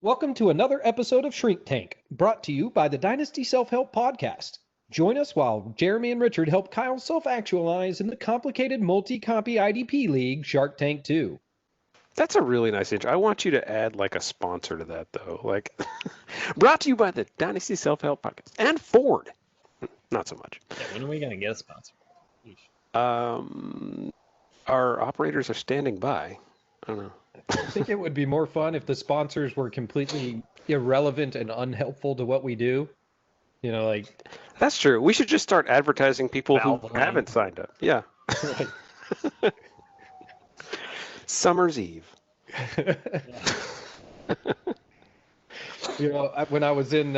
Welcome to another episode of Shrink Tank, brought to you by the Dynasty Self-Help Podcast. Join us while Jeremy and Richard help Kyle self-actualize in the complicated multi-copy IDP league, Shark Tank 2. That's a really nice intro. I want you to add like a sponsor to that, though. Like, brought to you by the Dynasty Self-Help Podcast and Ford. Not so much. Yeah, when are we going to get a sponsor? Our operators are standing by. I don't know. I think it would be more fun if the sponsors were completely irrelevant and unhelpful to what we do. You know, like... That's true. We should just start advertising people who haven't signed up. Yeah. Right. Summer's Eve. You know, when I was in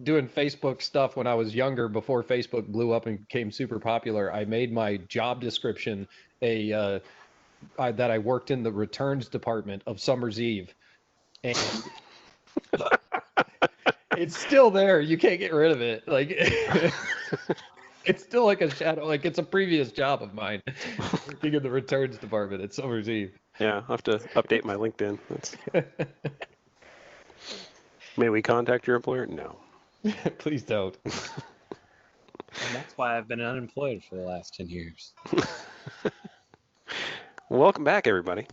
doing Facebook stuff when I was younger, before Facebook blew up and became super popular, I made my job description that I worked in the returns department of Summer's Eve. And it's still there. You can't get rid of it. Like, it's still like a shadow. Like, it's a previous job of mine, working in the returns department at Summer's Eve. Yeah, I'll have to update my LinkedIn. May we contact your employer? No. Please don't. And that's why I've been unemployed for the last 10 years. Welcome back, everybody.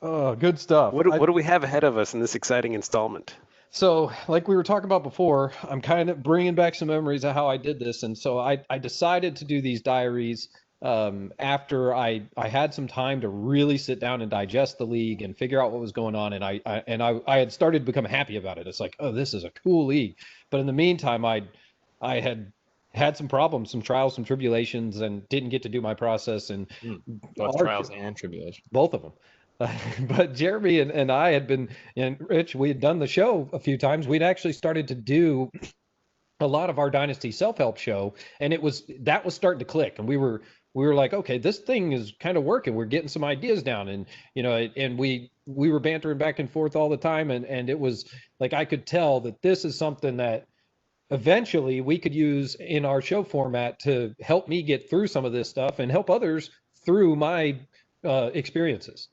Oh, good stuff. What do we have ahead of us in this exciting installment? So, like we were talking about before, I'm kind of bringing back some memories of how I did this. And so I decided to do these diaries after I had some time to really sit down and digest the league and figure out what was going on. And I had started to become happy about it. It's like, oh, this is a cool league. But in the meantime, I had some problems, some trials, some tribulations, and didn't get to do my process. And both trials and tribulations. Both of them. But Jeremy and I had been, and Rich, we had done the show a few times. We'd actually started to do a lot of our Dynasty self-help show, and that was starting to click. And we were like, okay, this thing is kind of working. We're getting some ideas down, and and we were bantering back and forth all the time, and it was like I could tell that this is something that eventually we could use in our show format to help me get through some of this stuff and help others through my experiences.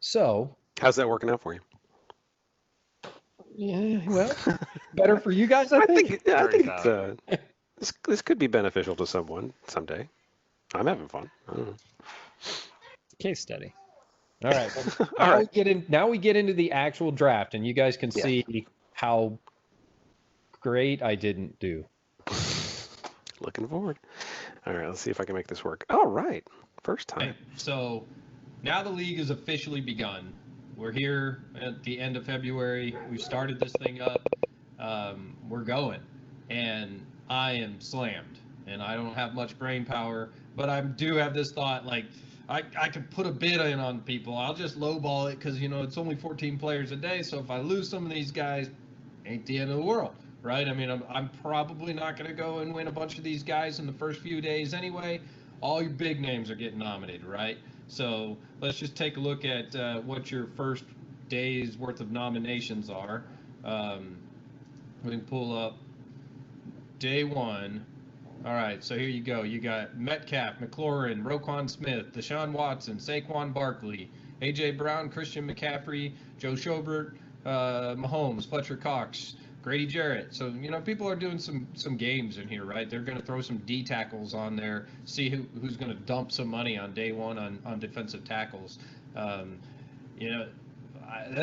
So, how's that working out for you? Yeah, well, better for you guys, I think. I think it's, this could be beneficial to someone someday. I'm having fun. I don't know. Case study. All right. Well, now we get into the actual draft, and you guys can see how great I didn't do. Looking forward. All right, let's see if I can make this work. All right. First time. So now the league has officially begun. We're here at the end of February. We've started this thing up. We're going. And I am slammed. And I don't have much brain power. But I do have this thought, like, I could put a bid in on people. I'll just lowball it because, it's only 14 players a day. So if I lose some of these guys, ain't the end of the world, right? I mean, I'm probably not going to go and win a bunch of these guys in the first few days anyway. All your big names are getting nominated, right? So let's just take a look at what your first day's worth of nominations are. We can pull up day one. All right, so here you go. You got Metcalf, McLaurin, Roquan Smith, Deshaun Watson, Saquon Barkley, A.J. Brown, Christian McCaffrey, Joe Schobert, Mahomes, Fletcher Cox, Grady Jarrett. So, people are doing some games in here, right? They're going to throw some D tackles on there, see who's going to dump some money on day one on defensive tackles. At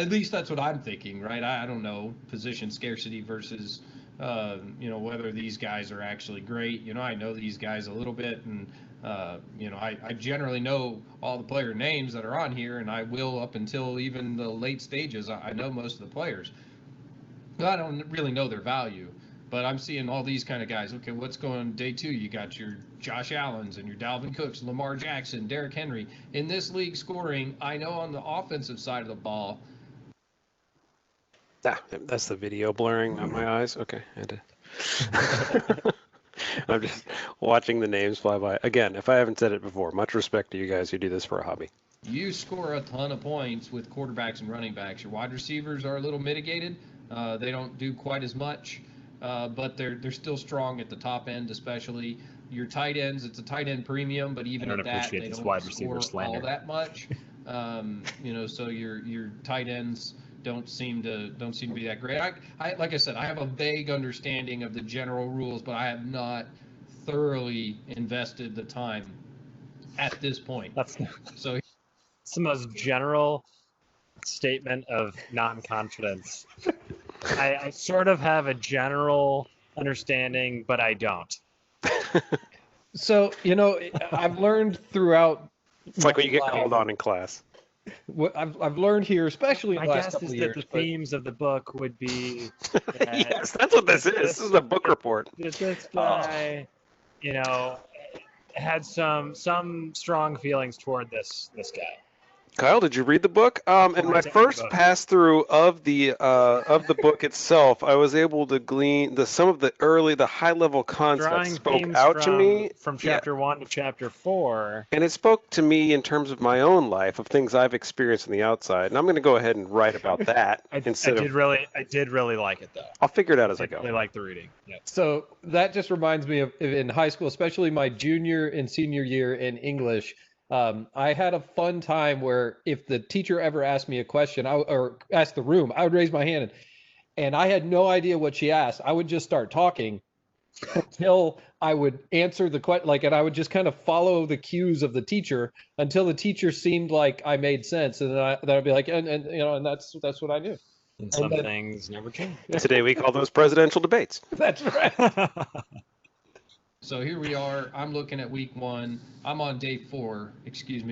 least that's what I'm thinking, right? I don't know, position scarcity versus, whether these guys are actually great. I know these guys a little bit, and, I generally know all the player names that are on here, and I will up until even the late stages. I know most of the players. I don't really know their value, but I'm seeing all these kind of guys. Okay, what's going day two? You got your Josh Allens and your Dalvin Cooks, Lamar Jackson, Derrick Henry. In this league scoring, I know on the offensive side of the ball. That's the video blurring on my eyes. Okay, I'm just watching the names fly by. Again, if I haven't said it before, much respect to you guys who do this for a hobby. You score a ton of points with quarterbacks and running backs. Your wide receivers are a little mitigated. They don't do quite as much, but they're still strong at the top end, especially. Your tight ends, it's a tight end premium, but even at that, they don't score all that much. So your tight ends don't seem to be that great. I like I said, I have a vague understanding of the general rules, but I have not thoroughly invested the time at this point. That's So it's the most general statement of non-confidence. I sort of have a general understanding, but I don't. So, I've learned throughout. It's like when you get called on in class. What I've learned here, especially in My the last guess couple is of that years. the but- themes of the book would be Yes, that's what this is. This is a book report. that this guy, had some strong feelings toward this guy. Kyle, did you read the book? In I my did read the first book. pass through of the book itself, I was able to glean some of the high level concepts Drawing spoke themes out to me. from Yeah. chapter 1 to chapter 4. And it spoke to me in terms of my own life, of things I've experienced on the outside. And I'm going to go ahead and write about that I instead did of. really like it though. I'll figure it out as I I go. really like the reading. Yeah. So that just reminds me of in high school, especially my junior and senior year in English. I had a fun time where if the teacher ever asked me a question or asked the room, I would raise my hand and I had no idea what she asked. I would just start talking until I would answer the question, and I would just kind of follow the cues of the teacher until the teacher seemed like I made sense, and then I'd be like, and that's what I knew. And some then- things never change. Today we call those presidential debates. That's right. So here we are. I'm looking at week 1. I'm on day 4,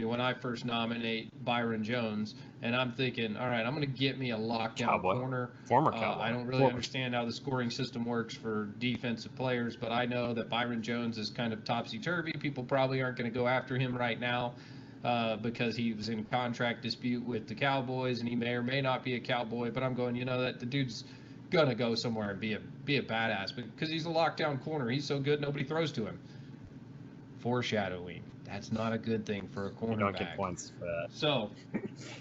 when I first nominate Byron Jones. And I'm thinking, all right, I'm going to get me a lockdown Cowboy. corner. Former Cowboy. I don't really understand how the scoring system works for defensive players, but I know that Byron Jones is kind of topsy-turvy. People probably aren't going to go after him right now because he was in a contract dispute with the Cowboys, and he may or may not be a Cowboy. But I'm going, that the dude's gonna go somewhere and be a badass because he's a lockdown corner. He's so good nobody throws to him. Foreshadowing. That's not a good thing for a cornerback. You don't get points for that. So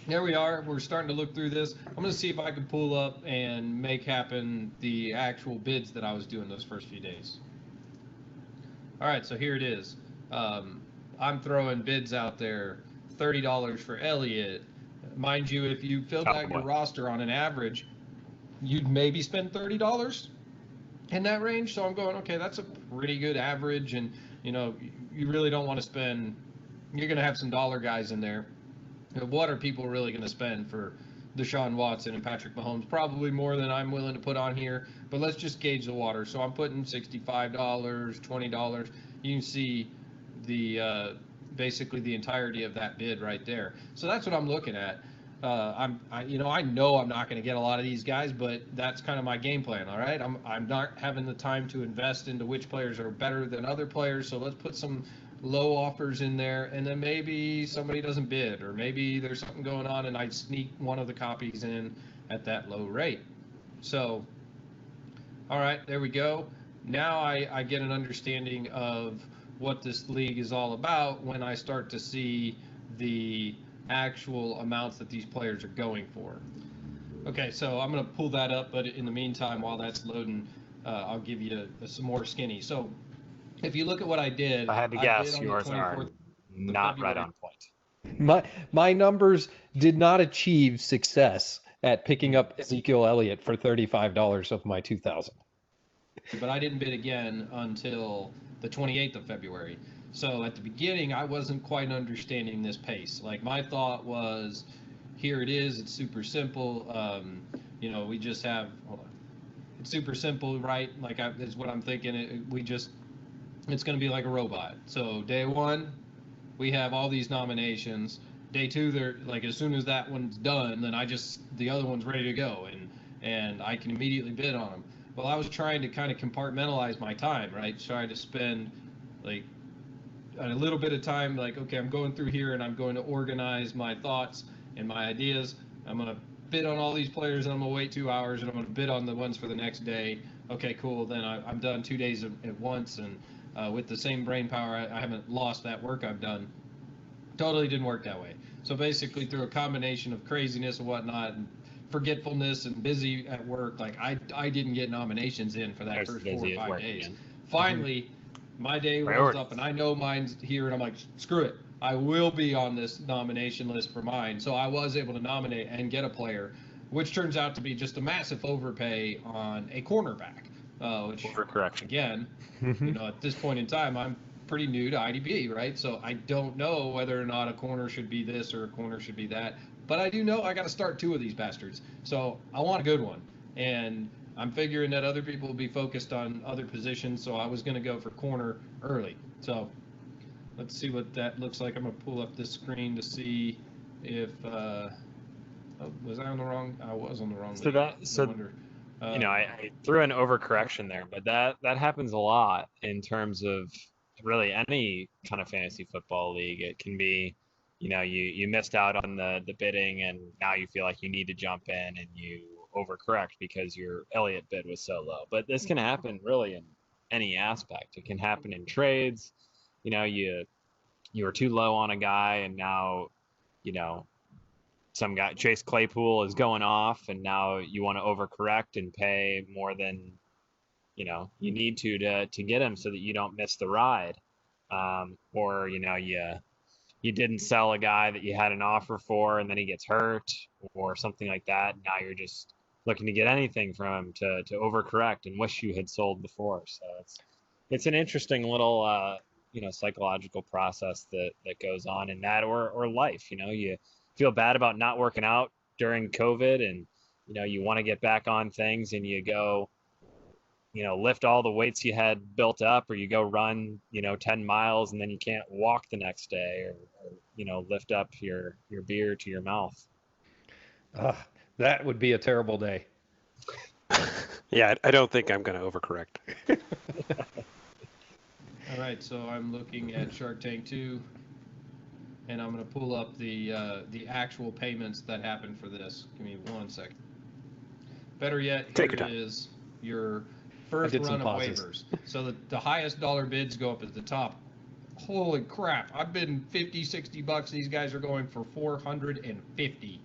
there we are. We're starting to look through this. I'm gonna see if I can pull up and make happen the actual bids that I was doing those first few days. All right, so here it is. I'm throwing bids out there. $30 for Elliott. Mind you, if you filled out your roster on an average, you'd maybe spend $30 in that range. So I'm going, okay, that's a pretty good average. And, you really don't want to spend, you're going to have some dollar guys in there. What are people really going to spend for Deshaun Watson and Patrick Mahomes? Probably more than I'm willing to put on here, but let's just gauge the water. So I'm putting $65, $20. You can see the basically the entirety of that bid right there. So that's what I'm looking at. I know I'm not going to get a lot of these guys, but that's kind of my game plan. All right, I'm not having the time to invest into which players are better than other players. So let's put some low offers in there, and then maybe somebody doesn't bid, or maybe there's something going on, and I sneak one of the copies in at that low rate. So, all right, there we go. Now I get an understanding of what this league is all about when I start to see the actual amounts that these players are going for. Okay, so I'm going to pull that up, but in the meantime, while that's loading, I'll give you some more skinny. So if you look at what I did, If I had to I guess, bid on the yours are 24th not right February. on point. My numbers did not achieve success at picking up Ezekiel Elliott for $35 of my 2,000. But I didn't bid again until the 28th of February. So at the beginning, I wasn't quite understanding this pace. Like, my thought was, here it is. It's super simple. We just have, hold on. It's super simple, right? Is what I'm thinking. It's going to be like a robot. So day 1, we have all these nominations. Day 2, they're like, as soon as that one's done, then the other one's ready to go, and I can immediately bid on them. Well, I was trying to kind of compartmentalize my time, right? Trying to spend like a little bit of time, like, okay, I'm going through here and I'm going to organize my thoughts and my ideas. I'm going to bid on all these players and I'm going to wait 2 hours and I'm going to bid on the ones for the next day. Okay, cool. Then I'm done 2 days at once. And with the same brain power, I haven't lost that work I've done. Totally didn't work that way. So basically, through a combination of craziness and whatnot, and forgetfulness and busy at work, like I didn't get nominations in for that There's first 4 busy or at 5 work days. again. Finally, my day rolls Priorities. up and I know mine's here and I'm like, screw it. I will be on this nomination list for mine. So I was able to nominate and get a player, which turns out to be just a massive overpay on a cornerback. Which, Overcorrection. again, at this point in time, I'm pretty new to IDP, right? So I don't know whether or not a corner should be this or a corner should be that. But I do know I got to start 2 of these bastards. So I want a good one. And I'm figuring that other people will be focused on other positions. So I was going to go for corner early. So let's see what that looks like. I'm going to pull up this screen to see if was I on the wrong? I was on the wrong. I threw an overcorrection there, but that happens a lot in terms of really any kind of fantasy football league. It can be, you missed out on the bidding, and now you feel like you need to jump in and you overcorrect because your Elliott bid was so low. But this can happen really in any aspect. It can happen in trades. You were too low on a guy, and now, some guy, Chase Claypool, is going off, and now you want to overcorrect and pay more than you need to get him so that you don't miss the ride. Or you didn't sell a guy that you had an offer for, and then he gets hurt or something like that. Now you're just looking to get anything from him to overcorrect and wish you had sold before. So it's an interesting little psychological process that goes on in that, or life. You feel bad about not working out during COVID, and you want to get back on things, and you go lift all the weights you had built up, or you go run 10 miles, and then you can't walk the next day, or lift up your beer to your mouth. That would be a terrible day. Yeah, I don't think I'm going to overcorrect. All right, so I'm looking at Shark Tank 2, and I'm going to pull up the actual payments that happened for this. Give me 1 second. Better yet, here it is, your first run of waivers. So the highest dollar bids go up at the top. Holy crap, I've been $50-$60. These guys are going for $450.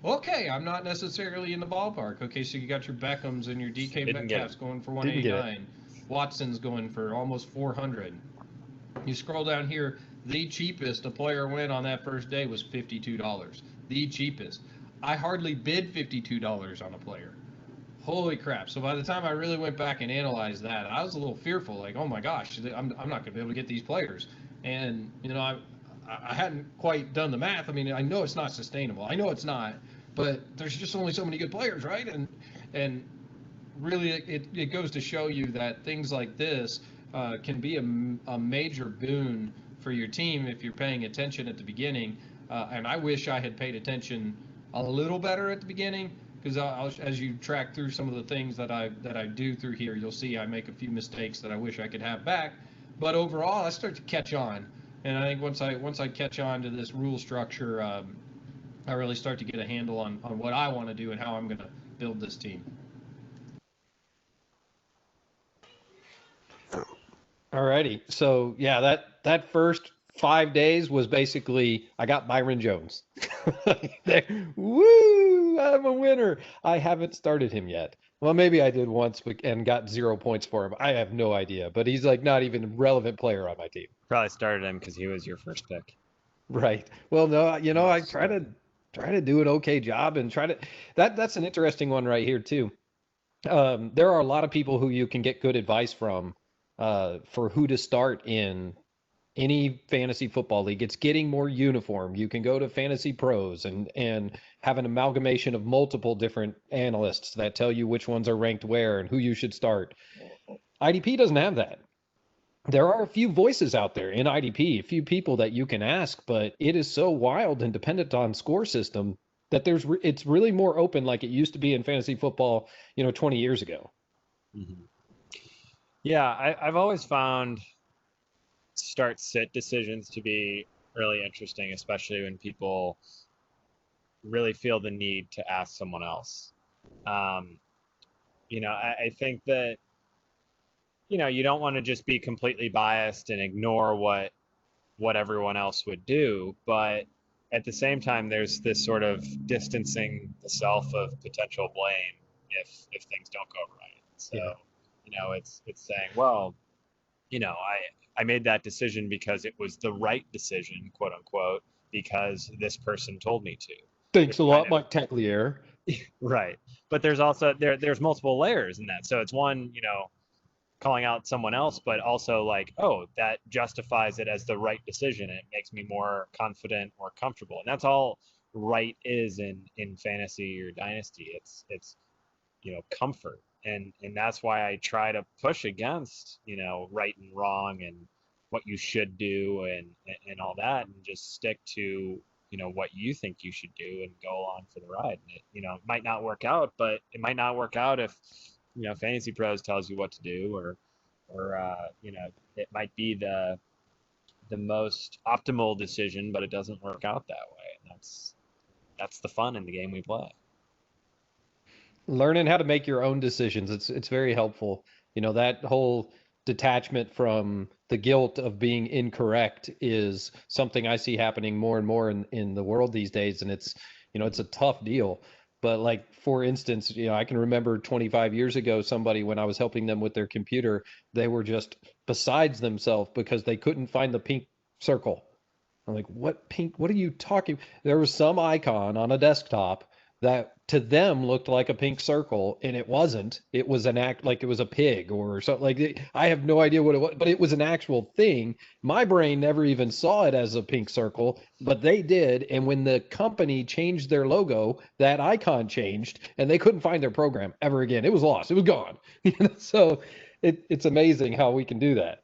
Okay, I'm not necessarily in the ballpark. Okay, so you got your Beckhams and your DK Metcalfs going for $189. Watson's going for almost $400. You scroll down here, the cheapest a player went on that first day was $52. The cheapest. I hardly bid $52 on a player. Holy crap. So by the time I really went back and analyzed that, I was a little fearful, like, oh my gosh, I'm not going to be able to get these players. And, I hadn't quite done the math. I mean, I know it's not sustainable. I know it's not, but there's just only so many good players, right? And really it goes to show you that things like this can be a major boon for your team if you're paying attention at the beginning. And I wish I had paid attention a little better at the beginning, because as you track through some of the things that I do through here, you'll see I make a few mistakes that I wish I could have back. But overall, I start to catch on, and I think once I catch on to this rule structure, I really start to get a handle on what I want to do and how I'm going to build this team. Alrighty, so yeah, that first 5 days was basically I got Byron Jones. Woo! I'm a winner. I haven't started him yet. Well, maybe I did once and got 0 points for him. I have no idea, but he's like not even a relevant player on my team. Probably started him because he was your first pick. Right. Well, no, I try to do an okay job and try to. That's an interesting one right here too. There are a lot of people who you can get good advice from for who to start in any fantasy football league. It's getting more uniform. You can go to Fantasy Pros and have an amalgamation of multiple different analysts that tell you which ones are ranked where and who you should start. IDP doesn't have that. There are a few voices out there in IDP, a few people that you can ask, but it is so wild and dependent on score system that it's really more open like it used to be in fantasy football, 20 years ago. Mm-hmm. Yeah, I've always found start-sit decisions to be really interesting, especially when people really feel the need to ask someone else. I think that, you don't want to just be completely biased and ignore what everyone else would do, but at the same time, there's this sort of distancing the self of potential blame if things don't go right. So, it's saying, well, I made that decision because it was the right decision, quote unquote, because this person told me to. Thanks a lot, kind of- Mike Teclier. Right. But there's also there's multiple layers in that. So it's one, calling out someone else, but also like, oh, that justifies it as the right decision. It makes me more confident, more comfortable. And that's all right is in fantasy or dynasty. It's comfort. And that's why I try to push against, right and wrong and what you should do and all that, and just stick to what you think you should do and go along for the ride. And it might not work out, but it might not work out if Fantasy Pros tells you what to do, or it might be the most optimal decision, but it doesn't work out that way. And that's the fun in the game we play. Learning how to make your own decisions, it's very helpful. That whole detachment from the guilt of being incorrect is something I see happening more and more in the world these days, and it's a tough deal. But like, for instance, I can remember 25 years ago, somebody, when I was helping them with their computer, they were just besides themselves because they couldn't find the pink circle. I'm like, what pink? What are you talking? There was some icon on a desktop that to them looked like a pink circle, and it wasn't. It was like it was a pig or something. Like, I have no idea what it was, but it was an actual thing. My brain never even saw it as a pink circle, but they did. And when the company changed their logo, that icon changed, and they couldn't find their program ever again. It was lost. It was gone. So it's amazing how we can do that.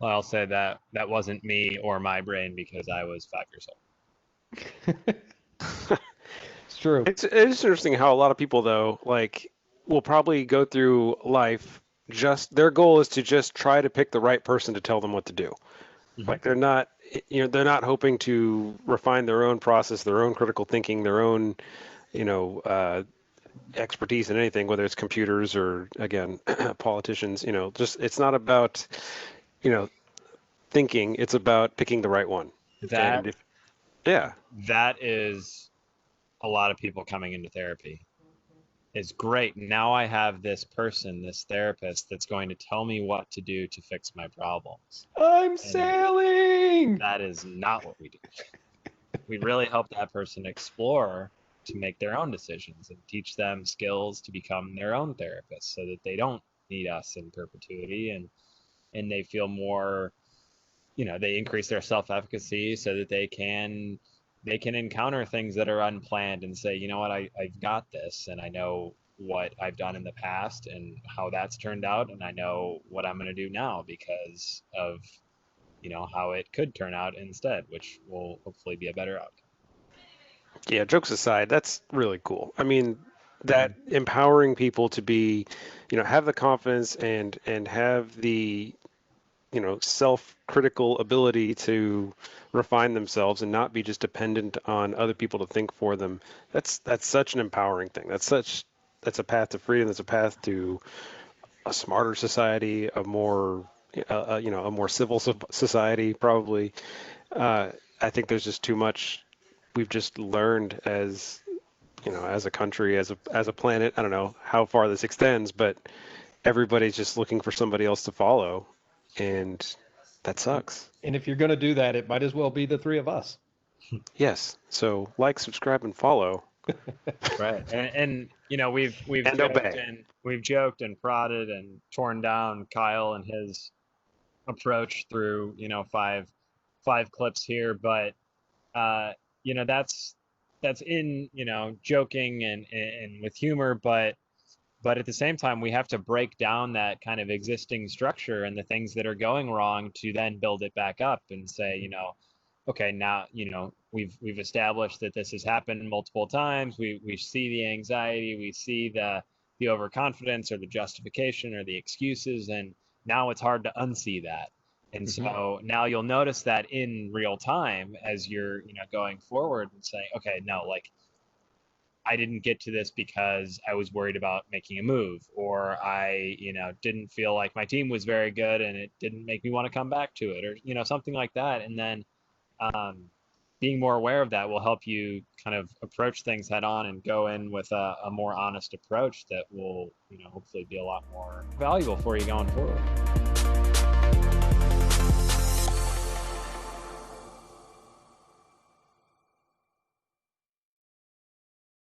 Well, I'll say that wasn't me or my brain, because I was 5 years old. It's true. It's interesting how a lot of people, though, like, will probably go through life, just their goal is to just try to pick the right person to tell them what to do. Mm-hmm. Like, they're not hoping to refine their own process, their own critical thinking, their own expertise in anything, whether it's computers or, again, politicians. Just, it's not about thinking, it's about picking the right one. That is a lot of people coming into therapy. It's great. Now I have this person, this therapist, that's going to tell me what to do to fix my problems. I'm sailing. That is not what we do. We really help that person explore to make their own decisions and teach them skills to become their own therapists, so that they don't need us in perpetuity, and they feel more, they increase their self-efficacy so that they can encounter things that are unplanned and say, you know what, I've got this, and I know what I've done in the past and how that's turned out, and I know what I'm going to do now because of how it could turn out instead, which will hopefully be a better outcome. Yeah, jokes aside, that's really cool. I mean, that empowering people to be, have the confidence and have the self-critical ability to refine themselves and not be just dependent on other people to think for them. That's such an empowering thing. That's a path to freedom. That's a path to a smarter society, a more a more civil society, probably. I think there's just too much we've just learned as as a country, as a planet. I don't know how far this extends, but everybody's just looking for somebody else to follow, and that sucks. And if you're going to do that, it might as well be the three of us. Yes. So like, subscribe, and follow. Right. And we've joked and prodded and torn down Kyle and his approach through five clips here, but that's in joking and with humor, but at the same time, we have to break down that kind of existing structure and the things that are going wrong to then build it back up and say, okay, now, we've established that this has happened multiple times. We see the anxiety, we see the overconfidence or the justification or the excuses, and now it's hard to unsee that. And so now you'll notice that in real time as you're, going forward and saying, okay, no, like, I didn't get to this because I was worried about making a move, or I, didn't feel like my team was very good and it didn't make me want to come back to it, or, something like that. And then being more aware of that will help you kind of approach things head on and go in with a more honest approach that will, hopefully be a lot more valuable for you going forward.